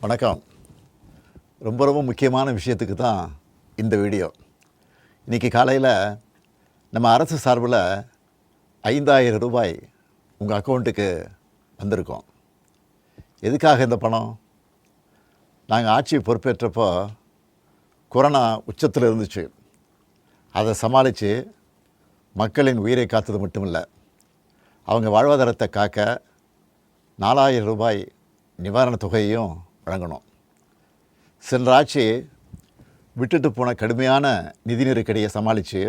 வணக்கம். ரொம்ப முக்கியமான விஷயத்துக்கு தான் இந்த வீடியோ. இன்றைக்கி காலையில் நம்ம அரசு சார்பில் 5,000 ரூபாய் உங்கள் அக்கௌண்ட்டுக்கு வந்திருக்கோம். எதுக்காக இந்த பணம்? நாங்கள் ஆட்சி பொறுப்பேற்றப்போ கொரோனா உச்சத்தில் இருந்துச்சு. அதை சமாளித்து மக்களின் உயிரை காத்தது மட்டும் இல்லை, அவங்க வாழ்வாதாரத்தை காக்க 4,000 ரூபாய் நிவாரணத் தொகையையும் வழங்கணும். சென்ற ஆட்சி விட்டுட்டு போன கடுமையான நிதி நெருக்கடியை சமாளித்து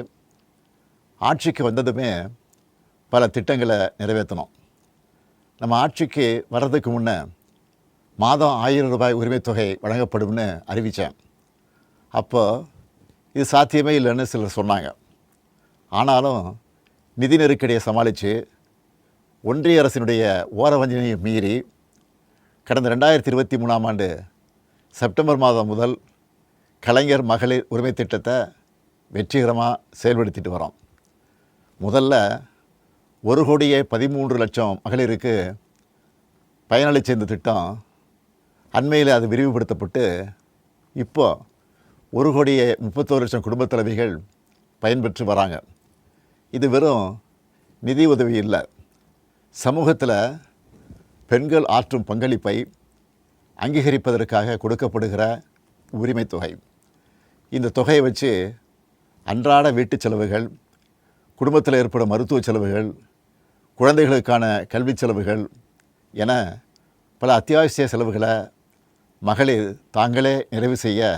ஆட்சிக்கு வந்ததுமே பல திட்டங்களை நிறைவேற்றணும். நம்ம ஆட்சிக்கு வர்றதுக்கு முன்னே மாதம் 1,000 ரூபாய் உரிமைத் தொகை வழங்கப்படும்னு அறிவித்தேன். அப்போ இது சாத்தியமே இல்லைன்னு சிலர் சொன்னாங்க. ஆனாலும் நிதி நெருக்கடியை சமாளித்து ஒன்றிய அரசினுடைய ஓரவஞ்சனையை மீறி கடந்த 2023ஆம் ஆண்டு செப்டம்பர் மாதம் முதல் கலைஞர் மகளிர் உரிமை திட்டத்தை வெற்றிகரமாக செயல்படுத்திட்டு வரோம். முதல்ல 1,13,00,000 மகளிருக்கு பயனளித்த இந்த திட்டம் அண்மையில் அது விரிவுபடுத்தப்பட்டு இப்போ 1,31,00,000 குடும்பத் தலைவிகள் பயன்பெற்று வராங்க. இது வெறும் நிதி உதவி இல்லை, சமூகத்தில் பெண்கள் ஆற்றும் பங்களிப்பை அங்கீகரிப்பதற்காக கொடுக்கப்படுகிற உரிமை தொகை. இந்த தொகையை வச்சு அன்றாட வீட்டு செலவுகள், குடும்பத்தில் ஏற்படும் மருத்துவ செலவுகள், குழந்தைகளுக்கான கல்வி செலவுகள் என பல அத்தியாவசிய செலவுகளை மகளிர் தாங்களே நிறைவு செய்ய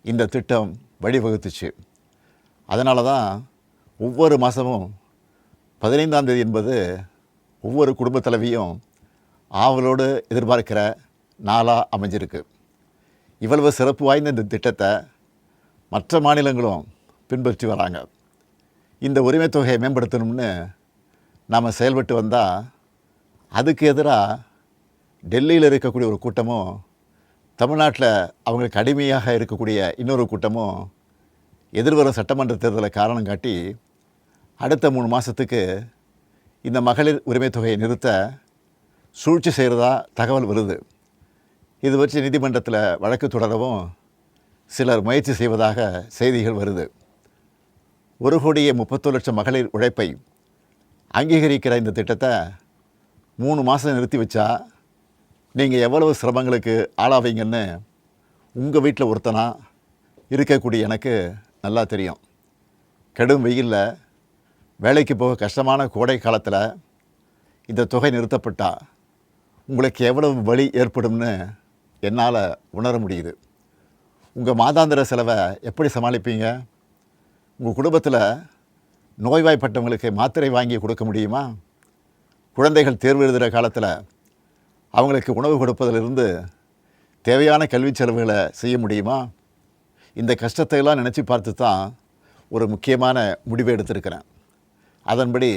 இந்த திட்டம் வழிவகுத்துச்சு. அதனால தான் ஒவ்வொரு மாதமும் 15ஆம் தேதி என்பது ஒவ்வொரு குடும்பத் தலைவியும் ஆவலோடு எதிர்பார்க்கிற நாளாக அமைஞ்சிருக்கு. இவ்வளவு சிறப்பு வாய்ந்த இந்த திட்டத்தை மற்ற மாநிலங்களும் பின்பற்றி வராங்க. இந்த உரிமை தொகையை மேம்படுத்தணும்னு நாம் செயல்பட்டு வந்தால் அதுக்கு எதிராக டெல்லியில் இருக்கக்கூடிய ஒரு கூட்டமும், தமிழ்நாட்டில் அவங்களுக்கு அடிமையாக இருக்கக்கூடிய இன்னொரு கூட்டமும் எதிர்வரும் சட்டமன்ற தேர்தலை காரணம் காட்டி அடுத்த 3 மாதத்துக்கு இந்த மகளிர் உரிமை தொகையை நிறுத்த சூழ்ச்சி செய்கிறதா தகவல் வருது. இது வச்சு நீதிமன்றத்தில் வழக்கு தொடரவும் சிலர் முயற்சி செய்வதாக செய்திகள் வருது. 1,31,00,000 மகளிர் உழைப்பை அங்கீகரிக்கிற இந்த திட்டத்தை 3 மாதம் நிறுத்தி வச்சா நீங்கள் எவ்வளவு சிரமங்களுக்கு ஆளாவீங்கன்னு உங்கள் வீட்டில் ஒருத்தனா இருக்கக்கூடிய எனக்கு நல்லா தெரியும். கடும் வெயிலில் வேலைக்கு போக கஷ்டமான கோடை காலத்தில் இந்த தொகை நிறுத்தப்பட்டால் உங்களுக்கு எவ்வளவு வலி ஏற்படும்னு என்னால் உணர முடியுது. உங்கள் மாதாந்திர செலவை எப்படி சமாளிப்பீங்க? உங்கள் குடும்பத்தில் நோய்வாய்ப்பட்டவங்களுக்கு மாத்திரை வாங்கி கொடுக்க முடியுமா? குழந்தைகள் தேர்வு எழுதுகிற காலத்தில் அவங்களுக்கு உணவு கொடுப்பதிலிருந்து தேவையான கல்வி செலவுகளை செய்ய முடியுமா? இந்த கஷ்டத்தையெல்லாம் நினச்சி பார்த்து தான் ஒரு முக்கியமான முடிவை எடுத்திருக்கிறேன். அதன்படி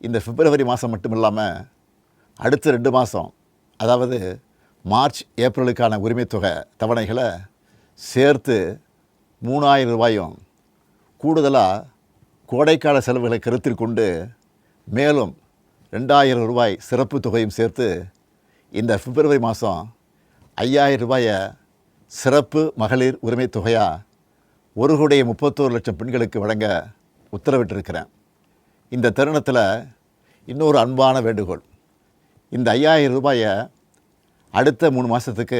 இந்த பிப்ரவரி மாதம் மட்டும் இல்லாமல் அடுத்த 2 மாதம், அதாவது மார்ச் ஏப்ரலுக்கான உரிமைத் தொகை தவணைகளை சேர்த்து 3,000 ரூபாயும், கூடுதலாக கோடைக்கால செலவுகளை கருத்தில் கொண்டு மேலும் 2,000 ரூபாய் சிறப்பு தொகையும் சேர்த்து இந்த பிப்ரவரி மாதம் 5,000 ரூபாயை சிறப்பு மகளிர் உரிமை தொகையாக 1,31,00,000 பெண்களுக்கு வழங்க உத்தரவிட்டிருக்கிறேன். இந்த தருணத்தில் இன்னொரு அன்பான வேண்டுகோள். இந்த 5,000 ரூபாயை அடுத்த 3 மாதத்துக்கு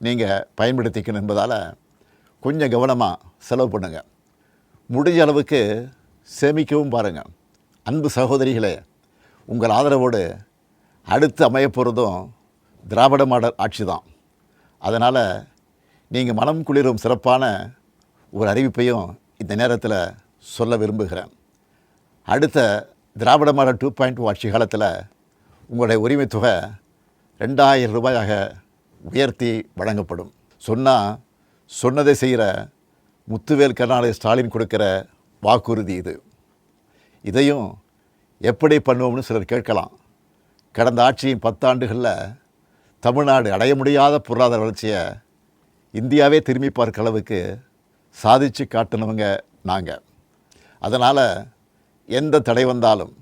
நீங்கள் பயன்படுத்திக்கணும் என்பதால் கொஞ்சம் கவனமாக செலவு பண்ணுங்கள். முடிஞ்ச அளவுக்கு சேமிக்கவும் பாருங்கள். அன்பு சகோதரிகளே, உங்கள் ஆதரவோடு அடுத்து அமையப்போகிறதும் திராவிட மாடல் ஆட்சி தான். அதனால் நீங்கள் மனம் குளிரும் சிறப்பான ஒரு அறிவிப்பையும் இந்த நேரத்தில் சொல்ல விரும்புகிறேன். அடுத்த திராவிட மாடல் 2.0 ஆட்சி காலத்தில் உங்களுடைய உரிமை தொகை 2,000 ரூபாயாக உயர்த்தி வழங்கப்படும். சொன்னதை செய்கிற முத்துவேல் கருணாநிதி ஸ்டாலின் கொடுக்கிற வாக்குறுதி இது. இதையும் எப்படி பண்ணுவோம்னு சிலர் கேட்கலாம். கடந்த ஆட்சியின் 10 ஆண்டுகளில் தமிழ்நாடு அடைய முடியாத பொருளாதார வளர்ச்சியை இந்தியாவே திரும்பி பார்க்க அளவுக்கு சாதித்து காட்டினவங்க நாங்கள். அதனால் எந்த தடை வந்தாலும்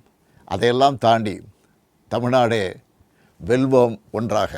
அதையெல்லாம் தாண்டி தமிழ்நாடே வெல்வோம் ஒன்றாக.